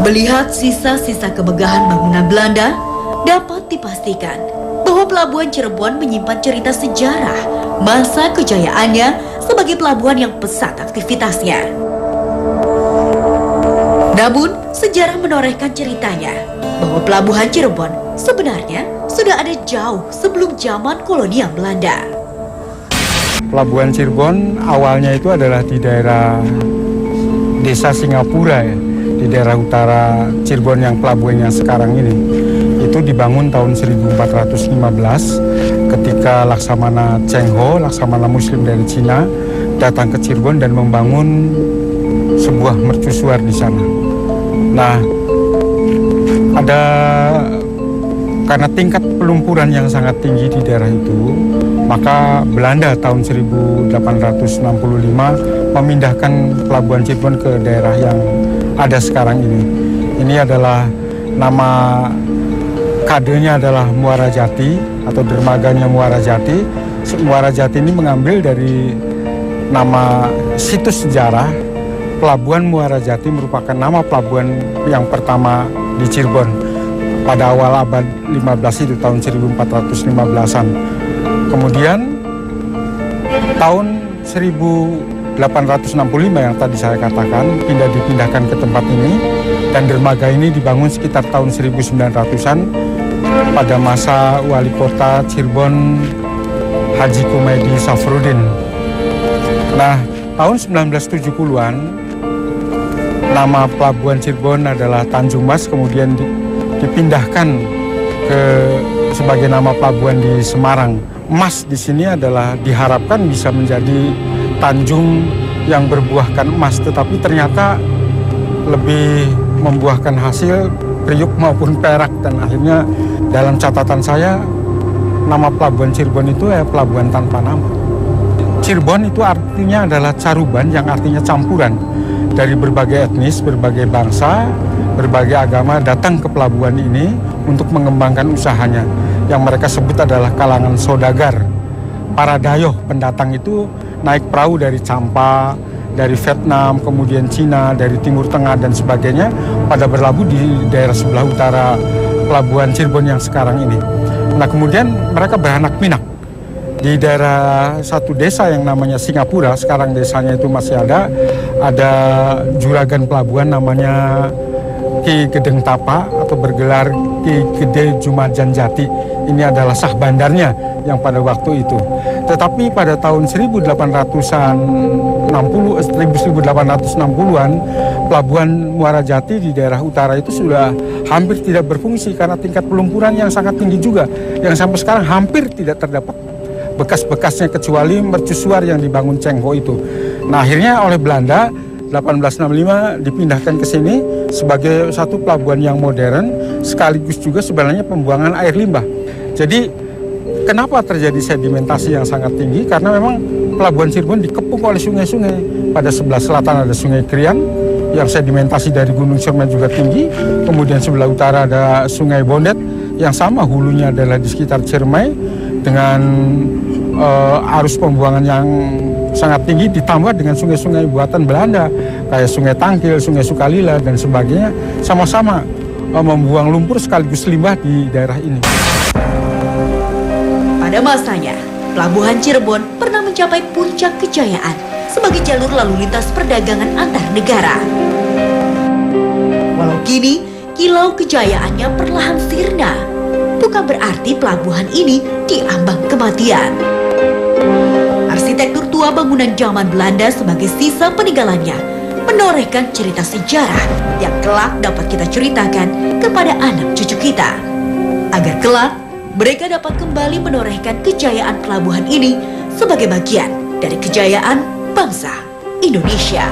Melihat sisa-sisa kemegahan bangunan Belanda, dapat dipastikan bahwa Pelabuhan Cirebon menyimpan cerita sejarah masa kejayaannya sebagai pelabuhan yang pesat aktivitasnya. Namun, sejarah menorehkan ceritanya bahwa Pelabuhan Cirebon sebenarnya sudah ada jauh sebelum zaman kolonial Belanda. Pelabuhan Cirebon awalnya itu adalah di daerah Desa Singapura ya, di daerah utara Cirebon yang pelabuhan yang sekarang ini. Itu dibangun tahun 1415 ketika Laksamana Cheng Ho, Laksamana Muslim dari Cina, datang ke Cirebon dan membangun sebuah mercusuar di sana. Nah, karena tingkat pelumpuran yang sangat tinggi di daerah itu, maka Belanda tahun 1865 memindahkan Pelabuhan Cirebon ke daerah yang ada sekarang ini. Ini adalah nama kadenya adalah Muara Jati atau dermaganya Muara Jati. Muara Jati ini mengambil dari nama situs sejarah. Pelabuhan Muara Jati merupakan nama pelabuhan yang pertama di Cirebon pada awal abad 15 itu, tahun 1415-an. Kemudian tahun 1865 yang tadi saya katakan dipindahkan ke tempat ini, dan dermaga ini dibangun sekitar tahun 1900-an pada masa wali kota Cirebon Haji Kumedi Safrudin. Nah, tahun 1970-an nama Pelabuhan Cirebon adalah Tanjung Mas, kemudian dipindahkan sebagai nama pelabuhan di Semarang. Emas di sini adalah diharapkan bisa menjadi tanjung yang berbuahkan emas, tetapi ternyata lebih membuahkan hasil priuk maupun perak, dan akhirnya dalam catatan saya nama Pelabuhan Cirebon itu pelabuhan tanpa nama. Cirebon itu artinya adalah caruban, yang artinya campuran dari berbagai etnis, berbagai bangsa, berbagai agama datang ke pelabuhan ini untuk mengembangkan usahanya, yang mereka sebut adalah kalangan saudagar. Para dayoh pendatang itu naik perahu dari Champa, dari Vietnam, kemudian Cina, dari Timur Tengah dan sebagainya, pada berlabuh di daerah sebelah utara Pelabuhan Cirebon yang sekarang ini. Nah, kemudian mereka beranak pinak di daerah satu desa yang namanya Singapura. Sekarang desanya itu masih ada juragan pelabuhan namanya Ki Gedeng Tapa atau bergelar Ki Gede Jumajan Jati. Ini adalah sah bandarnya yang pada waktu itu. Tetapi pada tahun 1860-an, Pelabuhan Muara Jati di daerah utara itu sudah hampir tidak berfungsi karena tingkat pelumpuran yang sangat tinggi juga, yang sampai sekarang hampir tidak terdapat bekas-bekasnya kecuali mercusuar yang dibangun Cheng Ho itu. Nah, akhirnya oleh Belanda 1865 dipindahkan ke sini sebagai satu pelabuhan yang modern, sekaligus juga sebenarnya pembuangan air limbah. Jadi kenapa terjadi sedimentasi yang sangat tinggi? Karena memang Pelabuhan Cirebon dikepung oleh sungai-sungai. Pada sebelah selatan ada Sungai Krian yang sedimentasi dari Gunung Ciremai juga tinggi. Kemudian sebelah utara ada Sungai Bondet yang sama hulunya adalah di sekitar Ciremai dengan arus pembuangan yang sangat tinggi, ditambah dengan sungai-sungai buatan Belanda kayak Sungai Tangkil, Sungai Sukalila dan sebagainya, sama-sama membuang lumpur sekaligus limbah di daerah ini. Pada masanya, Pelabuhan Cirebon pernah mencapai puncak kejayaan sebagai jalur lalu lintas perdagangan antar negara. Walau kini kilau kejayaannya perlahan sirna, bukan berarti pelabuhan ini diambang kematian. Arsitektur tua bangunan zaman Belanda sebagai sisa peninggalannya menorehkan cerita sejarah yang kelak dapat kita ceritakan kepada anak cucu kita, agar kelak mereka dapat kembali menorehkan kejayaan pelabuhan ini sebagai bagian dari kejayaan bangsa Indonesia.